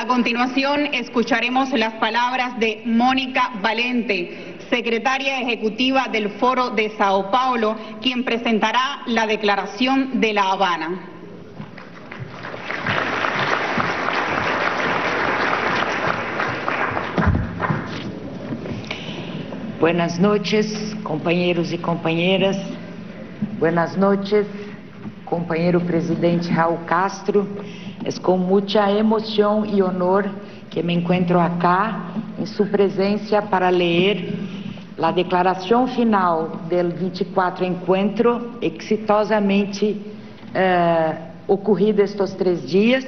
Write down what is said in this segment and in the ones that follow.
A continuación, escucharemos las palabras de Mónica Valente, secretaria ejecutiva del Foro de Sao Paulo, quien presentará la Declaración de La Habana. Buenas noches, compañeros y compañeras. Buenas noches, compañero presidente Raúl Castro. Es con mucha emoción y honor que me encuentro acá en su presencia para leer la declaración final del 24 encuentro exitosamente ocurrido estos 3 días,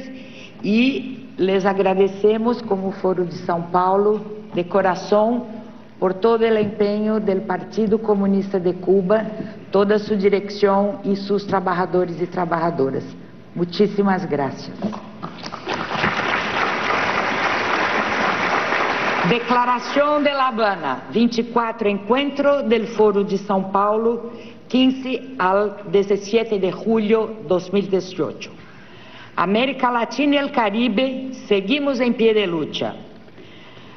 y les agradecemos como Foro de São Paulo de corazón por todo el empeño del Partido Comunista de Cuba, toda su dirección y sus trabajadores y trabajadoras. Muchísimas gracias. Declaración de La Habana, 24 Encuentro del Foro de São Paulo, 15 al 17 de julio 2018. América Latina y el Caribe, seguimos en pie de lucha.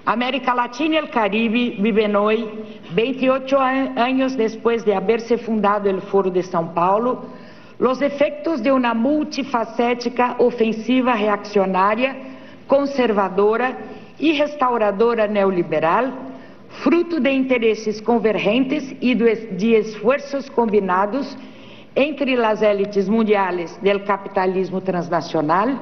América Latina y el Caribe viven hoy, 28 años después de haberse fundado el Foro de São Paulo, los efectos de una multifacética ofensiva reaccionaria, conservadora y restauradora neoliberal, fruto de intereses convergentes y de esfuerzos combinados entre las élites mundiales del capitalismo transnacional,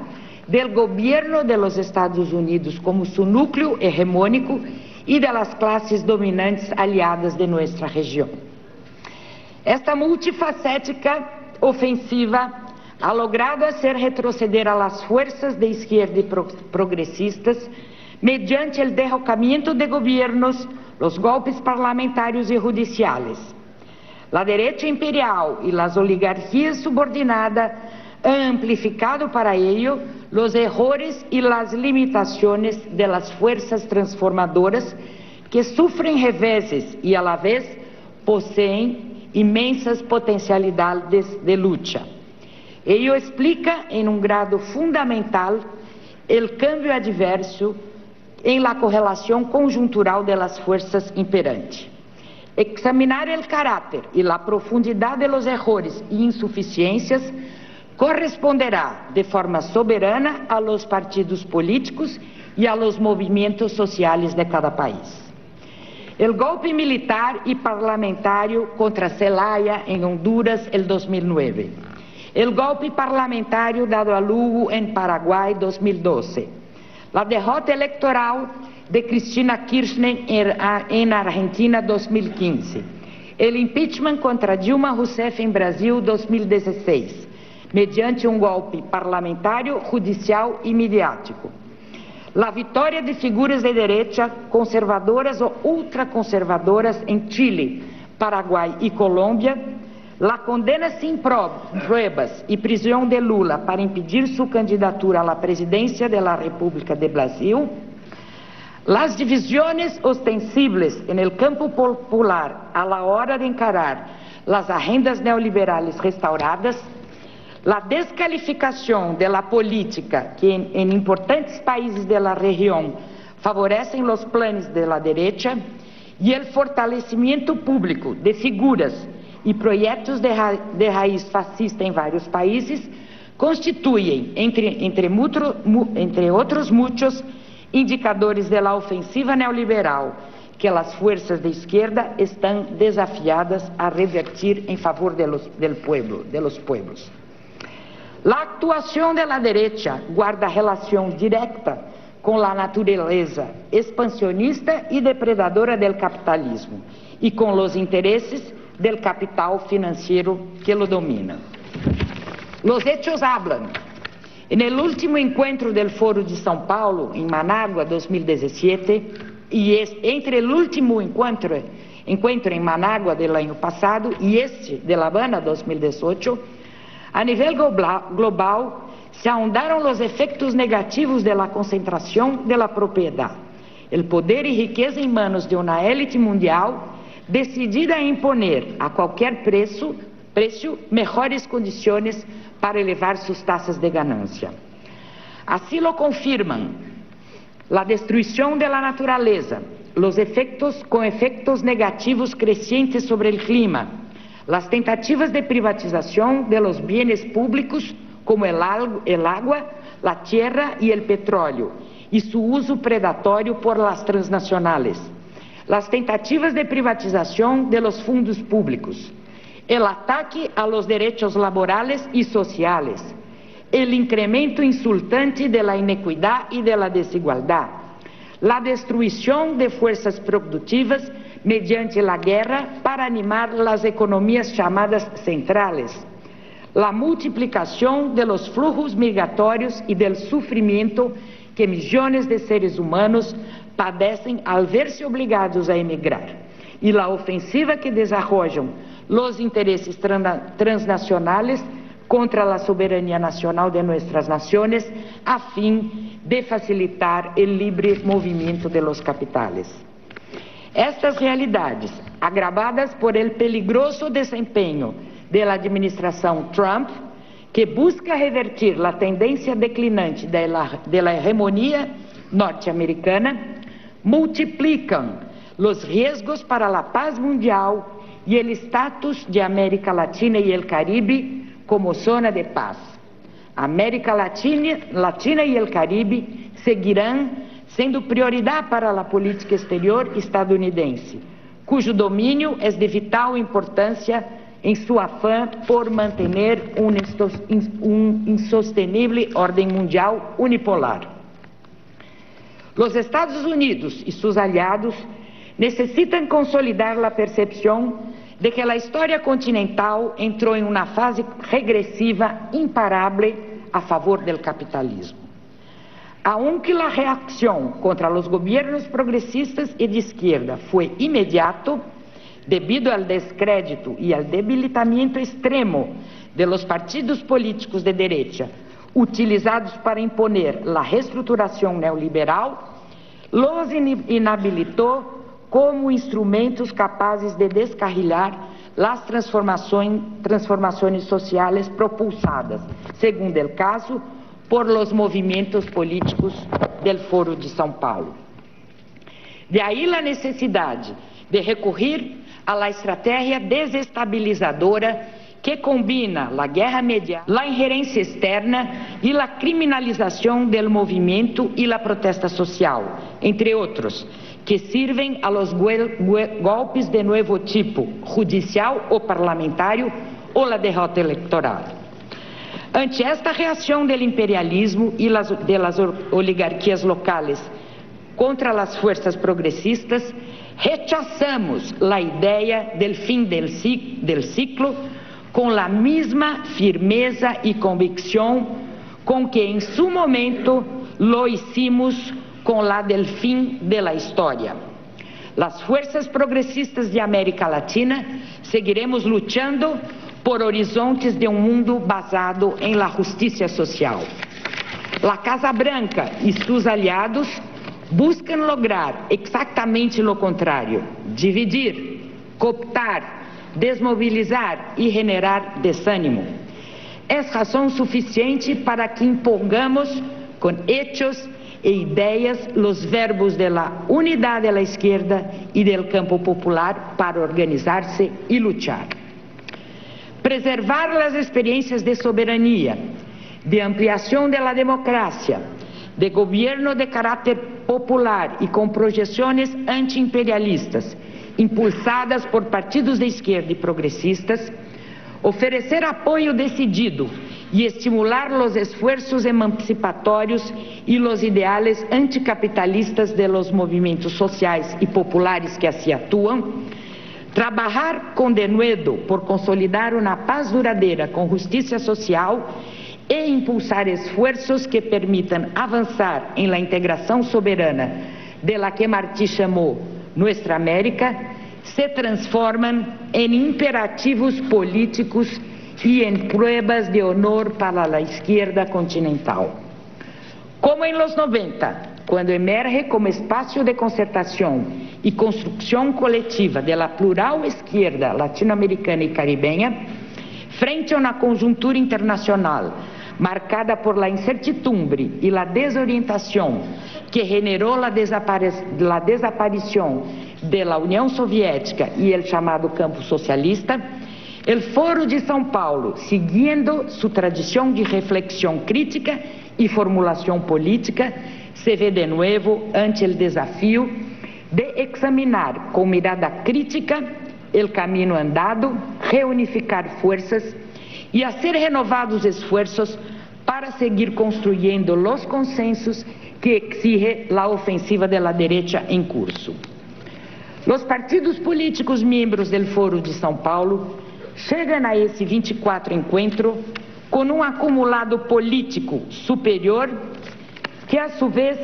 del gobierno de los Estados Unidos como su núcleo hegemónico y de las clases dominantes aliadas de nuestra región. Esta multifacética ofensiva ha logrado hacer retroceder a las fuerzas de izquierda y progresistas mediante el derrocamiento de gobiernos, los golpes parlamentarios y judiciales. La derecha imperial y las oligarquías subordinadas han amplificado para ello los errores y las limitaciones de las fuerzas transformadoras que sufren reveses y a la vez poseen inmensas potencialidades de lucha. Ello explica en un grado fundamental el cambio adverso en la correlación conjuntural de las fuerzas imperantes. Examinar el carácter y la profundidad de los errores y insuficiencias corresponderá de forma soberana a los partidos políticos y a los movimientos sociales de cada país. El golpe militar y parlamentario contra Zelaya en Honduras el 2009. El golpe parlamentario dado a Lugo en Paraguay 2012. La derrota electoral de Cristina Kirchner en Argentina 2015. El impeachment contra Dilma Rousseff en Brasil 2016, mediante un golpe parlamentario, judicial y mediático. La victoria de figuras de derecha, conservadoras o ultraconservadoras en Chile, Paraguay y Colombia, la condena sin pruebas y prisión de Lula para impedir su candidatura a la presidencia de la República de Brasil, las divisiones ostensibles en el campo popular a la hora de encarar las agendas neoliberales restauradas, la descalificación de la política que en importantes países de la región favorecen los planes de la derecha y el fortalecimiento público de figuras y proyectos de raíz fascista en varios países constituyen, entre otros muchos, indicadores de la ofensiva neoliberal que las fuerzas de izquierda están desafiadas a revertir en favor de los pueblos. La actuación de la derecha guarda relación directa con la naturaleza expansionista y depredadora del capitalismo y con los intereses del capital financiero que lo domina. Los hechos hablan. En el último encuentro del Foro de São Paulo, en Managua 2017, y entre el último encuentro en Managua del año pasado y este de La Habana 2018, a nivel global, se ahondaron los efectos negativos de la concentración de la propiedad, el poder y riqueza en manos de una élite mundial decidida a imponer a cualquier precio mejores condiciones para elevar sus tasas de ganancia. Así lo confirman La destruição de la naturaleza, los efectos negativos crecientes sobre el clima, las tentativas de privatización de los bienes públicos como el agua, la tierra y el petróleo, y su uso predatorio por las transnacionales, las tentativas de privatización de los fondos públicos, el ataque a los derechos laborales y sociales, el incremento insultante de la inequidad y de la desigualdad, la destruição de fuerzas productivas mediante la guerra para animar las economías chamadas centrales, la multiplicación de los flujos migratorios y del sufrimiento que millones de seres humanos padecem al verse obligados a emigrar, y la ofensiva que desarrollan los intereses transnacionales contra la soberanía nacional de nuestras naciones a fin de facilitar el libre movimiento de los capitales. Estas realidades, agravadas por el peligroso desempeño de la administración Trump, que busca revertir la tendencia declinante de la hegemonía norteamericana, multiplican los riesgos para la paz mundial y el estatus de América Latina y el Caribe como zona de paz. América Latina y el Caribe seguirán sendo prioridad para la política exterior estadunidense, cuyo dominio es de vital importancia en su afán por mantener un insostenible orden mundial unipolar. Los Estados Unidos y sus aliados necesitan consolidar la percepción de que la historia continental entró en una fase regresiva imparable a favor del capitalismo. Aunque la reacción contra los gobiernos progresistas y de izquierda fue inmediato, debido al descrédito y al debilitamiento extremo de los partidos políticos de derecha utilizados para imponer la reestruturación neoliberal, los inhabilitó como instrumentos capazes de descarrilar las transformaciones sociales propulsadas, según el caso, por los movimientos políticos del Foro de São Paulo. De ahí la necesidad de recurrir a la estrategia desestabilizadora que combina la guerra mediática, la injerencia externa y la criminalización del movimiento y la protesta social, entre otros, que sirven a los golpes de nuevo tipo, judicial o parlamentario, o la derrota electoral. Ante esta reacción del imperialismo y de las oligarquías locales contra las fuerzas progresistas, rechazamos la idea del fin del ciclo con la misma firmeza y convicción con que en su momento lo hicimos con la del fin de la historia. Las fuerzas progresistas de América Latina seguiremos luchando por horizontes de un mundo basado en la justicia social. La Casa Branca y sus aliados buscan lograr exactamente lo contrario: dividir, cooptar, desmovilizar y generar desánimo. Es razón suficiente para que impongamos con hechos e ideias los verbos de la unidad de la izquierda y del campo popular para organizarse y luchar. Preservar las experiencias de soberanía, de ampliación de la democracia, de gobierno de carácter popular y con proyecciones antiimperialistas, impulsadas por partidos de izquierda y progresistas, oferecer apoyo decidido y estimular los esfuerzos emancipatorios y los ideales anticapitalistas de los movimientos sociales y populares que así actúan, trabajar con denuedo por consolidar una paz duradera con justicia social e impulsar esfuerzos que permitan avanzar en la integración soberana de la que Martí llamó nuestra América, se transforman en imperativos políticos y en pruebas de honor para la izquierda continental. Como en los 90, cuando emerge como espacio de concertación y construcción colectiva de la plural izquierda latinoamericana y caribeña, frente a una conjuntura internacional marcada por la incertidumbre y la desorientación que generó la desaparición de la Unión Soviética y el llamado campo socialista, el Foro de São Paulo, siguiendo su tradición de reflexión crítica y formulación política, se ve de nuevo ante el desafío de examinar con mirada crítica el camino andado, reunificar fuerzas y hacer renovados esfuerzos para seguir construyendo los consensos que exige la ofensiva de la derecha en curso. Los partidos políticos miembros del Foro de São Paulo chegam a esse 24 encontro com um acumulado político superior que, a su vez,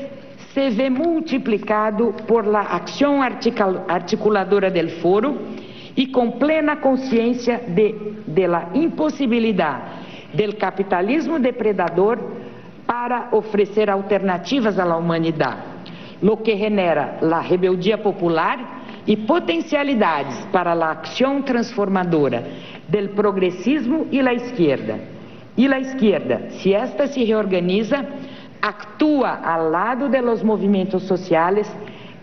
se vê multiplicado por la acción articuladora del foro y con plena conciencia de la imposibilidad del capitalismo depredador para ofrecer alternativas a la humanidad, lo que genera la rebeldia popular y potencialidades para la acción transformadora del progresismo y la izquierda. Y la izquierda, si esta se reorganiza, actúa al lado de los movimientos sociales,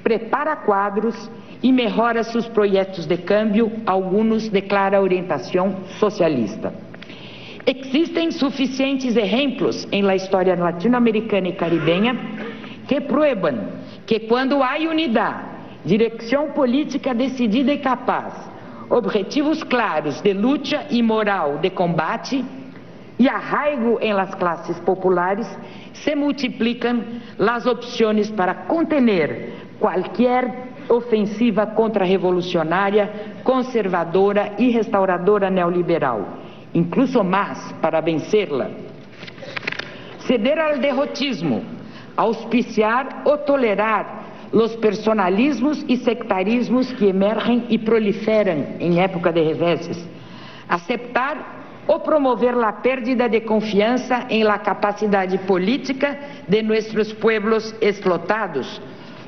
prepara quadros e melhora seus projetos de cambio, alguns de clara orientação socialista. Existem suficientes exemplos em la história latino-americana e caribenha que pruebam que quando há unidade, direção política decidida e capaz, objetivos claros de luta e moral de combate e arraigo em las classes populares, se multiplicam as opções para contener qualquer ofensiva contra-revolucionária, conservadora e restauradora neoliberal, incluso mais para vencê-la. Ceder ao derrotismo, auspiciar ou tolerar os personalismos e sectarismos que emergem e proliferam em época de reveses, aceitar ou promover a pérdida de confiança em la capacidade política de nossos pueblos explotados,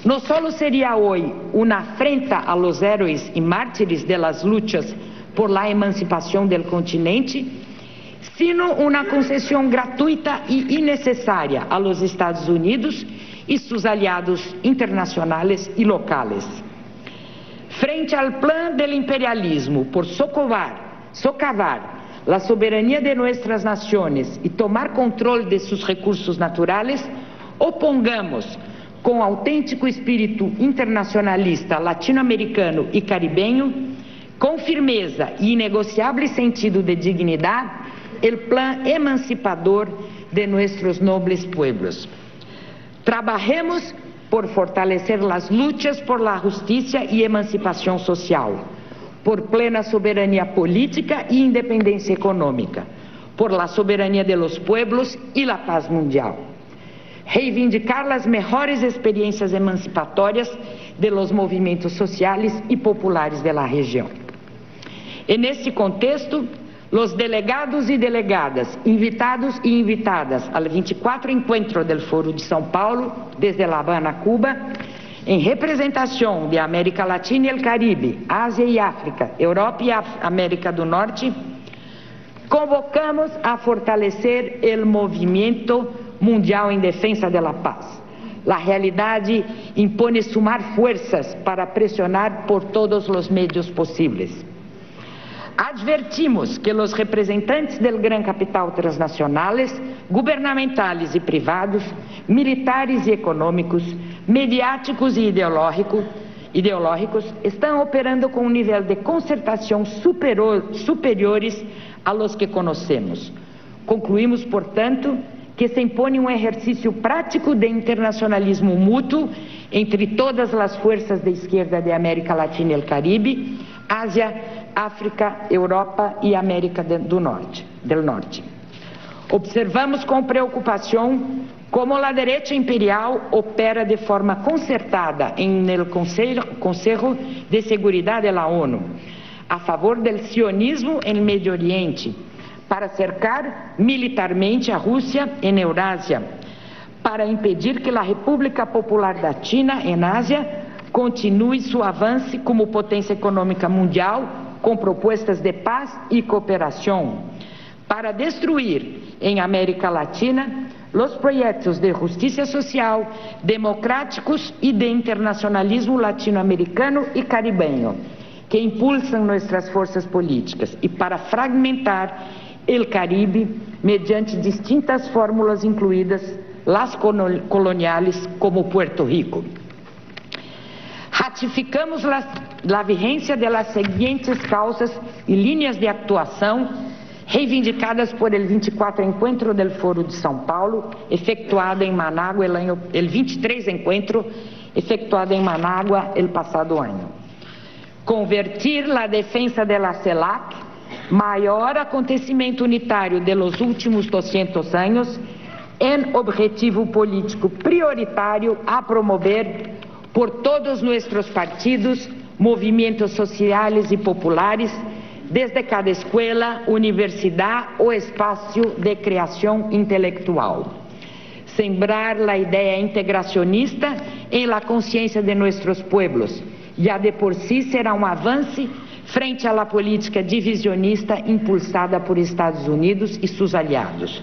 no solo seria hoje uma afrenta a los héroes e mártires de las luchas por la emancipação del continente, sino uma concessão gratuita e innecessária a los Estados Unidos e seus aliados internacionais e locais. Frente ao plano del imperialismo por socavar la soberania de nuestras naciones e tomar controle de seus recursos naturais, opongamos com autêntico espírito internacionalista latino-americano e caribenho, com firmeza e inegociável sentido de dignidade, o plano emancipador de nossos nobles pueblos. Trabajemos por fortalecer as lutas por la justiça e emancipação social, por plena soberania política e independência econômica, por la soberania de los pueblos e la paz mundial. Reivindicar as melhores experiências emancipatórias de los movimentos sociais e populares de la região. E nesse contexto, os delegados e delegadas, invitados e invitadas ao 24 Encontro del Foro de São Paulo, desde La Habana, Cuba, em representação de América Latina e el Caribe, Ásia e África, Europa e América do Norte, convocamos a fortalecer o movimento mundial em defesa da paz. A realidade impõe sumar forças para pressionar por todos os meios possíveis. Advertimos que os representantes do gran capital transnacionais, gubernamentales e privados, militares e econômicos, mediáticos e ideológicos, estão operando com um nível de concertação superiores a los que conhecemos. Concluímos, portanto, que se impõe um exercício prático de internacionalismo mútuo entre todas as forças de esquerda de América Latina e el Caribe, Ásia, África, Europa e América del Norte. Observamos com preocupação como a direita imperial opera de forma concertada no Conselho de Seguridade da ONU, a favor do sionismo no Médio Oriente, para cercar militarmente a Rússia em Eurásia, para impedir que a República Popular da China, em Ásia, continue seu avanço como potência econômica mundial, com propostas de paz e cooperação, para destruir en América Latina los proyectos de justicia social, democráticos y de internacionalismo latinoamericano y caribeño que impulsan nuestras fuerzas políticas y para fragmentar el Caribe mediante distintas fórmulas incluidas las coloniales como Puerto Rico. Ratificamos la vigencia de las siguientes causas y líneas de actuación reivindicadas por el 24 Encuentro del Foro de São Paulo, efectuado en Managua, el 23 Encuentro, efectuado en Managua el pasado año. Convertir la defensa de la CELAC, maior acontecimento unitário de los últimos 200 años, en objetivo político prioritário a promover por todos nuestros partidos, movimientos sociales y populares, desde cada escuela, universidad o espacio de creación intelectual. Sembrar la idea integracionista en la conciencia de nuestros pueblos, ya de por sí será un avance frente a la política divisionista impulsada por Estados Unidos y sus aliados.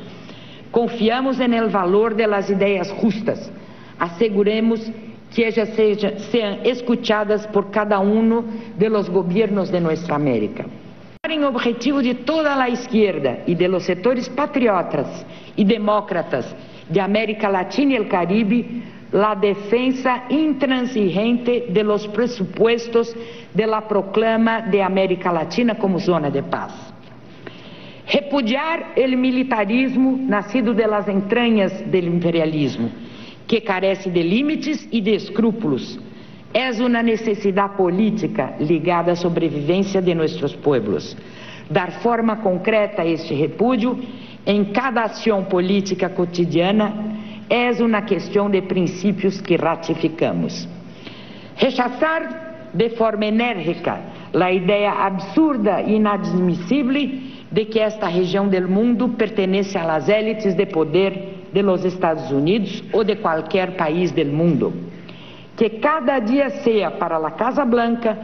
Confiamos en el valor de las ideas justas. Aseguremos que ellas sean escuchadas por cada uno de los gobiernos de nuestra América. En objetivo de toda la izquierda y de los sectores patriotas y demócratas de América Latina y el Caribe, la defensa intransigente de los presupuestos de la proclama de América Latina como zona de paz. Repudiar el militarismo nacido de las entrañas del imperialismo, que carece de límites y de escrúpulos. Es una necesidad política ligada a la sobrevivencia de nuestros pueblos. Dar forma concreta a este repudio en cada acción política cotidiana es una cuestión de principios que ratificamos. Rechazar de forma enérgica la idea absurda e inadmisible de que esta região del mundo pertenece a las élites de poder de los Estados Unidos o de cualquier país del mundo. Que cada dia sea para la Casa Blanca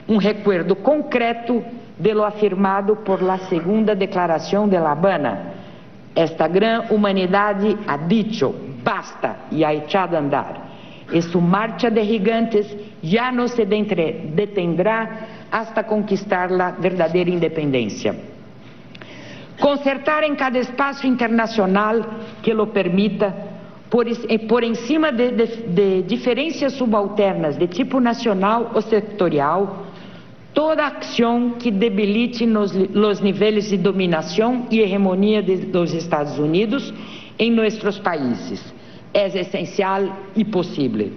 un recuerdo concreto de lo afirmado por la segunda Declaración de La Habana. Esta gran humanidade ha dicho, basta, y ha echado a andar. Y su marcha de gigantes ya no se detendrá hasta conquistar la verdadera independencia. Concertar en cada espacio internacional que lo permita, por encima de diferencias subalternas de tipo nacional o sectorial, toda acción que debilite los niveles de dominación y hegemonía de los Estados Unidos en nuestros países es esencial y posible.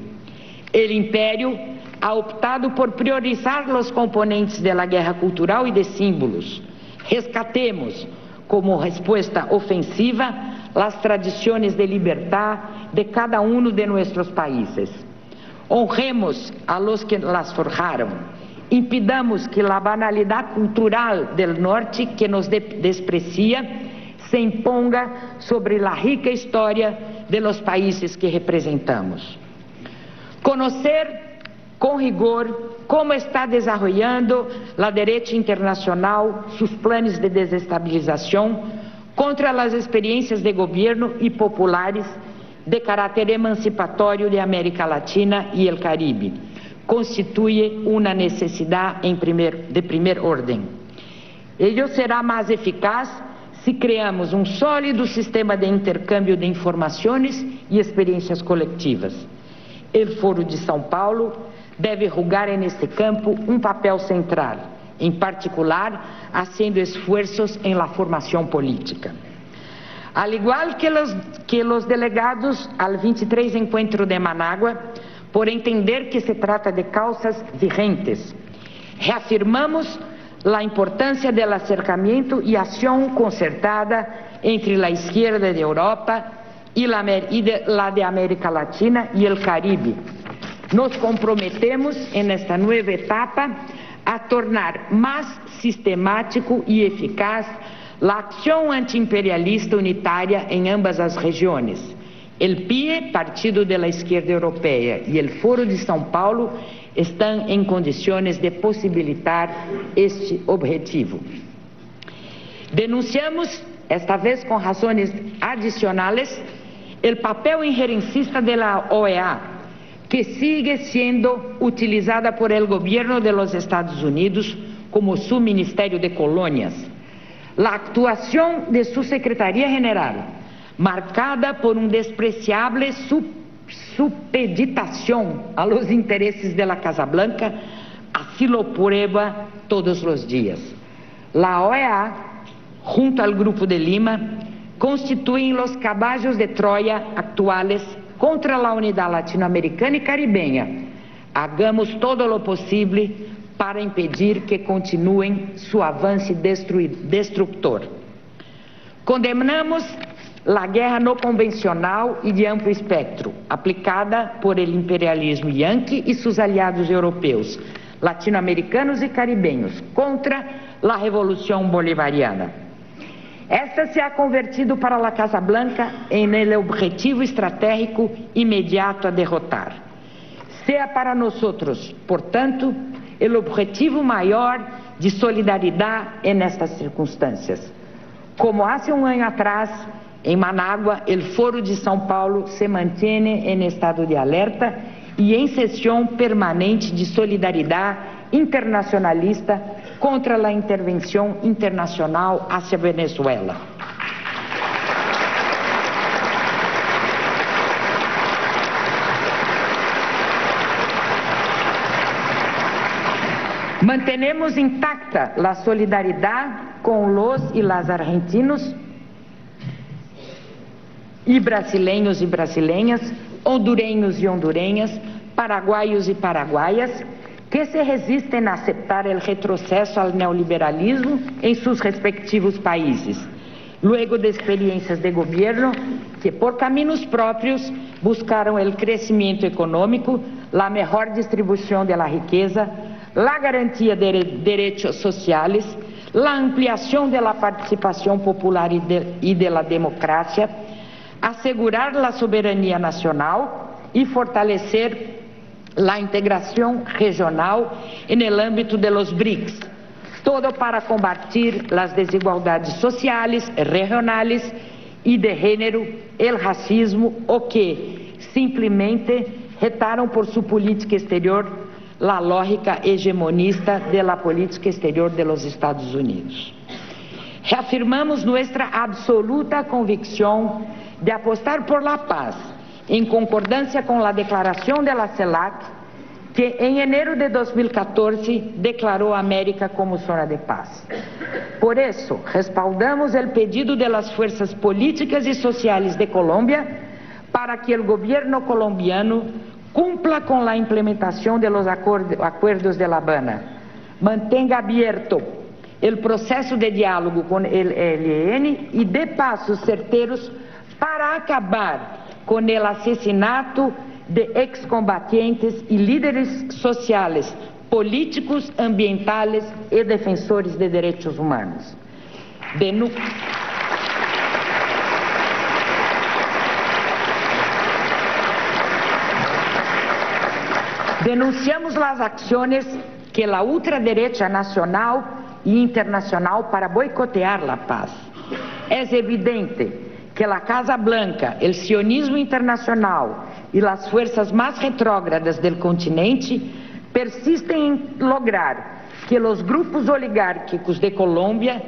El imperio ha optado por priorizar los componentes de la guerra cultural y de símbolos. Rescatemos, como respuesta ofensiva, las tradiciones de libertad de cada uno de nuestros países. Honremos a los que las forjaron. Impidamos que la banalidad cultural del norte que nos desprecia se imponga sobre la rica historia de los países que representamos. Conocer con rigor cómo está desarrollando la derecha internacional sus planes de desestabilización contra las experiencias de gobierno y populares de carácter emancipatorio de América Latina y el Caribe constituye una necesidad de primer orden. Ello será más eficaz si creamos un sólido sistema de intercambio de informaciones y experiencias colectivas. El Foro de São Paulo deve jugar en este campo un papel central, en particular haciendo esfuerzos en la formación política. Al igual que los delegados al 23 Encuentro de Managua, por entender que se trata de causas vigentes, reafirmamos la importancia del acercamiento y acción concertada entre la izquierda de Europa y la de América Latina y el Caribe. Nos comprometemos en esta nueva etapa a tornar más sistemático y eficaz la acción antiimperialista unitaria en ambas las regiones. El PIE, Partido de la Izquierda Europea, y el Foro de São Paulo están en condiciones de posibilitar este objetivo. Denunciamos esta vez con razones adicionales, el papel injerencista de la OEA, que sigue siendo utilizada por el gobierno de los Estados Unidos como su Ministerio de Colonias. La actuación de su Secretaría General, marcada por un despreciable supeditación a los intereses de la Casa Blanca, así lo prueba todos los días. La OEA, junto al Grupo de Lima, constituyen los caballos de Troya actuales contra la unidad latinoamericana y caribeña. Hagamos todo lo posible para impedir que continúen su avance destructor. Condenamos la guerra no convencional y de amplio espectro, aplicada por el imperialismo yanqui y sus aliados europeos, latinoamericanos y caribeños, contra la revolución bolivariana. Esta se ha convertido para la Casa Blanca en el objetivo estratégico inmediato a derrotar. Sea para nosotros, por tanto, el objetivo mayor de solidaridad en estas circunstancias. Como hace un año atrás, en Managua, el Foro de São Paulo se mantiene en estado de alerta y en sesión permanente de solidaridad internacionalista contra la intervención internacional hacia Venezuela. Mantenemos intacta la solidaridad con los y las argentinos y brasileños y brasileñas, hondureños y hondureñas, paraguayos y paraguayas, que se resisten a aceptar el retroceso al neoliberalismo en sus respectivos países, luego de experiencias de gobierno que por caminos propios buscaron el crecimiento económico, la mejor distribución de la riqueza, la garantía de derechos sociales, la ampliación de la participación popular y de la democracia, asegurar la soberanía nacional y fortalecer la integración regional en el ámbito de los BRICS, todo para combatir las desigualdades sociales, regionales y de género, el racismo o que simplesmente retaram por su política exterior la lógica hegemonista de la política exterior de los Estados Unidos. Reafirmamos nuestra absoluta convicción de apostar por la paz, en concordancia con la declaración de la CELAC, que en enero de 2014 declaró a América como zona de paz. Por eso, respaldamos el pedido de las fuerzas políticas y sociales de Colombia para que el gobierno colombiano cumpla con la implementación de los acuerdos de La Habana, mantenga abierto el proceso de diálogo con el ELN y dé pasos certeros para acabar con el asesinato de excombatientes y líderes sociales, políticos, ambientales y defensores de derechos humanos. Denunciamos las acciones que la ultraderecha nacional e internacional para boicotear la paz. Es evidente que la Casa Blanca, el sionismo internacional y las fuerzas más retrógradas del continente persisten en lograr que los grupos oligárquicos de Colombia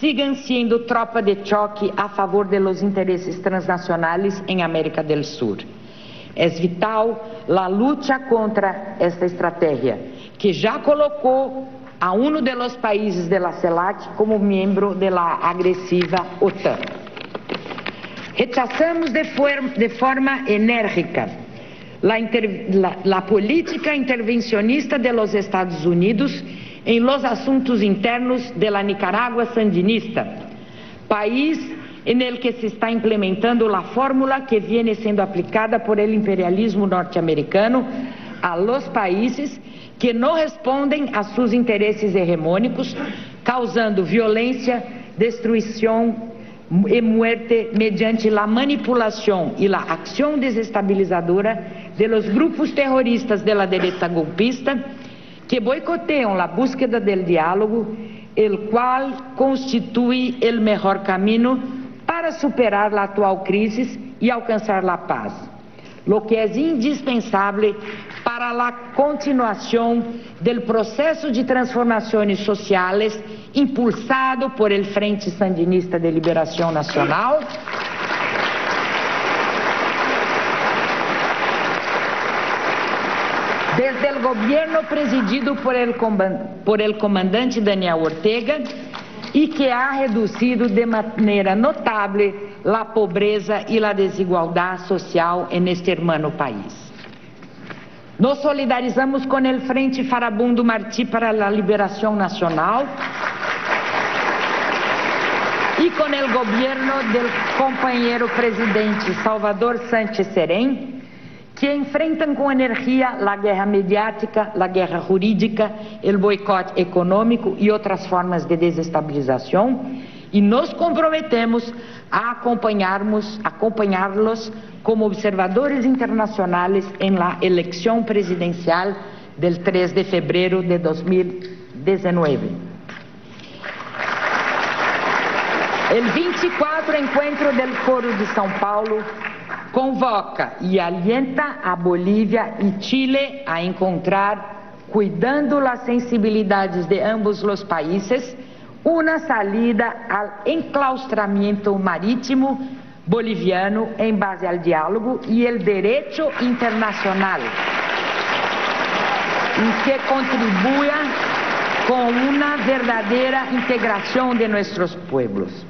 sigan siendo tropa de choque a favor de los intereses transnacionales en América del Sur. Es vital la lucha contra esta estrategia, que ya colocó a uno de los países de la CELAC como miembro de la agresiva OTAN. Rechazamos de forma enérgica la política intervencionista de los Estados Unidos en los asuntos internos de la Nicaragua sandinista, país en el que se está implementando la fórmula que viene siendo aplicada por el imperialismo norteamericano a los países que no responden a sus intereses hegemónicos, causando violencia, destruição e muerte mediante la manipulación y la acción desestabilizadora de los grupos terroristas de la derecha golpista que boicotean la búsqueda del diálogo, el cual constituye el mejor camino para superar la actual crisis y alcanzar la paz, lo que es indispensable para la continuación del proceso de transformaciones sociales impulsado por el Frente Sandinista de Liberación Nacional, desde el gobierno presidido por el comandante Daniel Ortega, y que ha reducido de manera notable la pobreza y la desigualdad social en este hermano país. Nos solidarizamos con el Frente Farabundo Martí para la Liberación Nacional y con el gobierno del compañero presidente Salvador Sánchez Serén, que enfrentan con energía la guerra mediática, la guerra jurídica, el boicot económico y otras formas de desestabilización, y nos comprometemos a acompañarlos como observadores internacionales en la elección presidencial del 3 de febrero de 2019. El 24 encuentro del Foro de São Paulo convoca y alienta a Bolivia y Chile a encontrar, cuidando las sensibilidades de ambos los países, una salida al enclaustramiento marítimo boliviano en base al diálogo y el derecho internacional, y que contribuya con una verdadera integración de nuestros pueblos.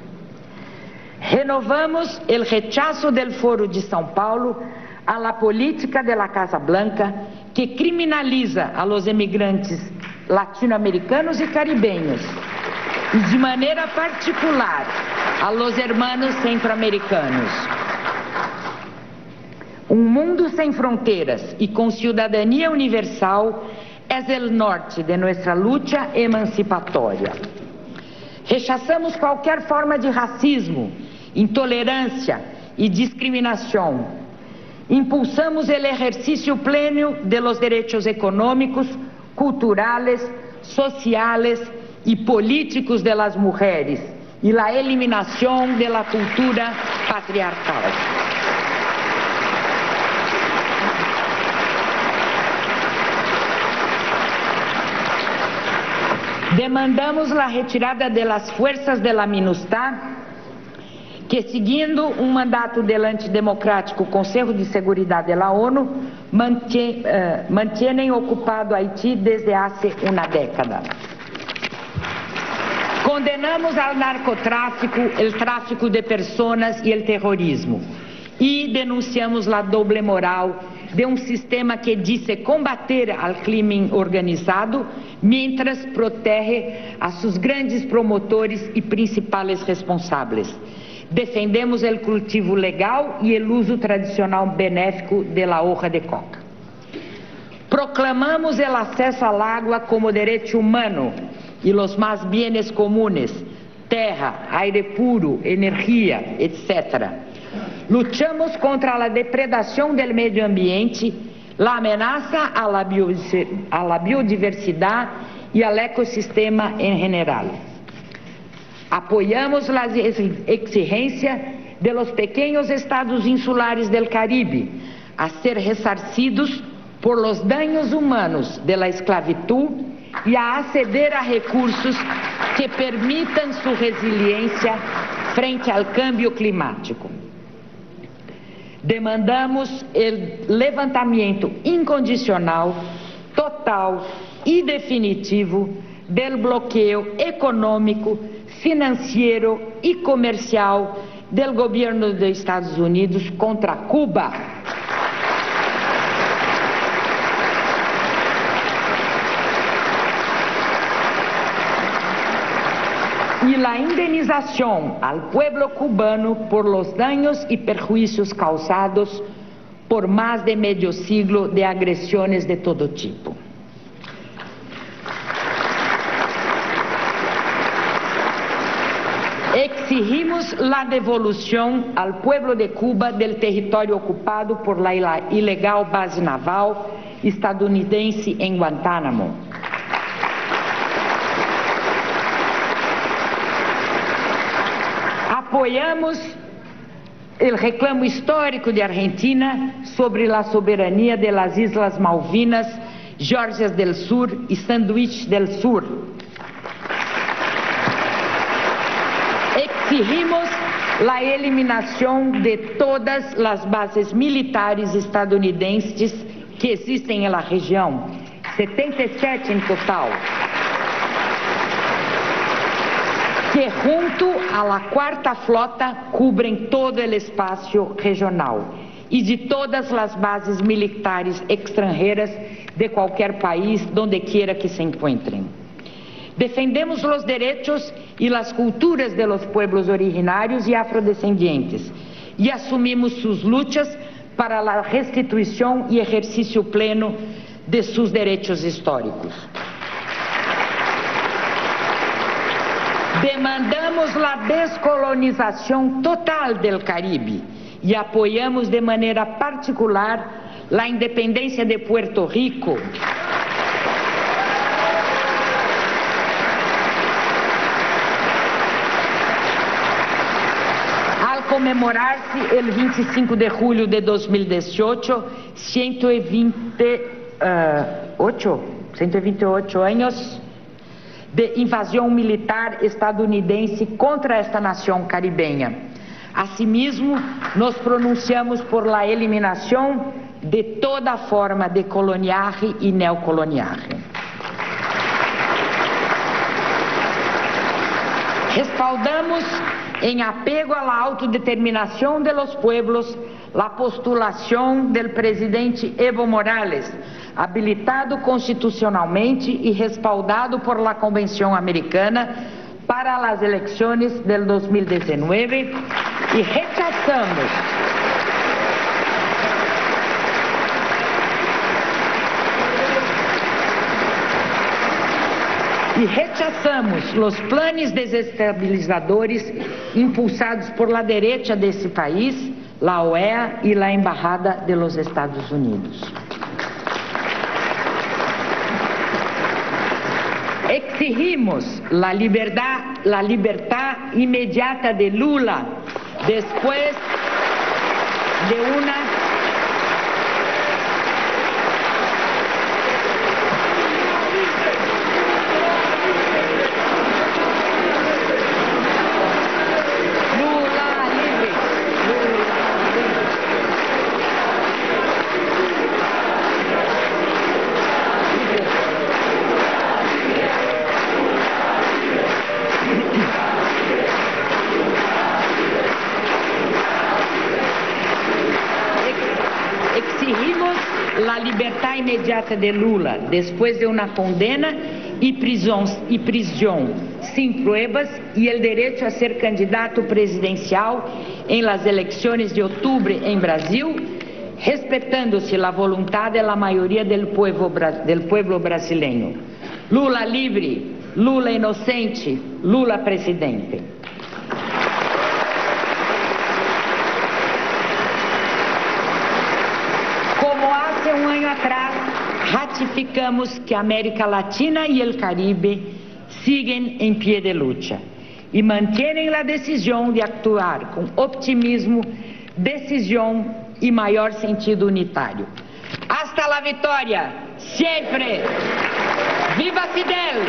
Renovamos el rechazo del Foro de São Paulo a la política de la Casa Blanca, que criminaliza a los emigrantes latinoamericanos y caribeños, y de manera particular a los hermanos centroamericanos. Un mundo sin fronteras y con ciudadanía universal es el norte de nuestra lucha emancipatoria. Rechazamos qualquer forma de racismo, intolerância e discriminação. Impulsamos o exercício pleno de los derechos econômicos, culturales, sociales y políticos de las mujeres y la eliminación de la cultura patriarcal. Demandamos la retirada de las fuerzas de la MINUSTAH, que, seguindo um mandato del antidemocrático Conselho de Seguridade de la ONU, mantienen ocupado Haití desde hace una década. Condenamos al narcotráfico, el tráfico de personas y el terrorismo, y denunciamos la doble moral de um sistema que dice combater al crimen organizado, mientras protege a sus grandes promotores y principales responsables. Defendemos o cultivo legal e o uso tradicional benéfico da hoja de coca. Proclamamos o acesso à água como direito humano e os mais bienes comunes, terra, aire puro, energia, etc. Lutamos contra a depredação do meio ambiente, a ameaça à biodiversidade e ao ecossistema em geral. Apoiamos as exigências de los pequeños estados insulares del Caribe a ser ressarcidos por los daños humanos de la esclavitud e a aceder a recursos que permitam sua resiliência frente ao câmbio climático. Demandamos o levantamento incondicional, total e definitivo do bloqueio econômico, financeiro e comercial do governo dos Estados Unidos contra Cuba. E a indenização ao pueblo cubano por los daños e perjuízos causados por mais de medio siglo de agressões de todo tipo. Exigimos la devolución al pueblo de Cuba del territorio ocupado por la ilegal base naval estadounidense en Guantánamo. Apoiamos o reclamo histórico de Argentina sobre a soberania de las Islas Malvinas, Georgias del Sur e Sandwich del Sur. Exigimos a eliminação de todas as bases militares estadunidenses que existem na região, 77 em total, que junto à quarta flota cobrem todo o espaço regional e de todas as bases militares estrangeiras de qualquer país, donde quiera que se encontrem. Defendemos os direitos e as culturas de los pueblos originários e afrodescendientes e assumimos suas lutas para a restituição e exercício pleno de seus direitos históricos. Demandamos a descolonização total do Caribe e apoiamos de maneira particular a independência de Puerto Rico, al comemorar-se o 25 de julho de 2018, 128 anos de invasão militar estadunidense contra esta nação caribenha. Asimismo, nos pronunciamos por la eliminação de toda forma de coloniaje e neocoloniaje. Respaldamos, em apego à autodeterminação de los pueblos, a postulação do presidente Evo Morales, habilitado constitucionalmente e respaldado por la Convenção Americana para as eleições del 2019 e rechazamos os planos desestabilizadores impulsados por la derecha desse país, la OEA e la Embajada de los Estados Unidos. Exigimos la libertad inmediata de Lula después de una la libertad inmediata de Lula después de una condena y prisión sin pruebas y el derecho a ser candidato presidencial en las elecciones de octubre en Brasil, respetándose la voluntad de la mayoría del pueblo brasileño. Lula libre, Lula inocente, Lula presidente. Um ano atrás, ratificamos que a América Latina e o Caribe siguen em pie de luta e mantêm a decisão de actuar com optimismo, decisão e maior sentido unitário. Hasta la vitória, sempre! Viva Fidel!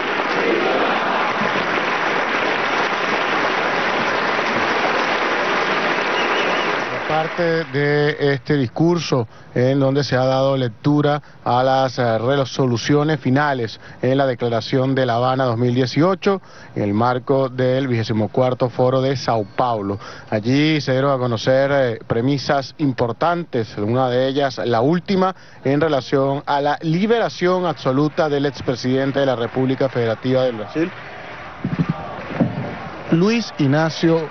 Parte de este discurso en donde se ha dado lectura a las resoluciones finales en la Declaración de La Habana 2018 en el marco del 24º Foro de Sao Paulo. Allí se dieron a conocer premisas importantes, una de ellas, la última, en relación a la liberación absoluta del expresidente de la República Federativa del Brasil, Luiz Inácio,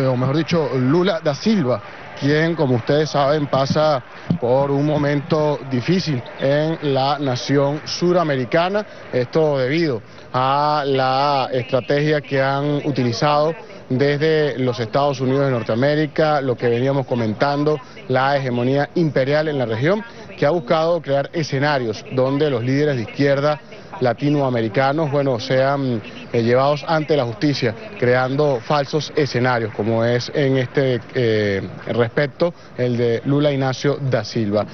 o mejor dicho, Lula da Silva, quien, como ustedes saben, pasa por un momento difícil en la nación suramericana, esto debido a la estrategia que han utilizado desde los Estados Unidos de Norteamérica, lo que veníamos comentando, la hegemonía imperial en la región, que ha buscado crear escenarios donde los líderes de izquierda latinoamericanos, bueno, sean llevados ante la justicia, creando falsos escenarios, como es en este respecto el de Lula Inácio da Silva.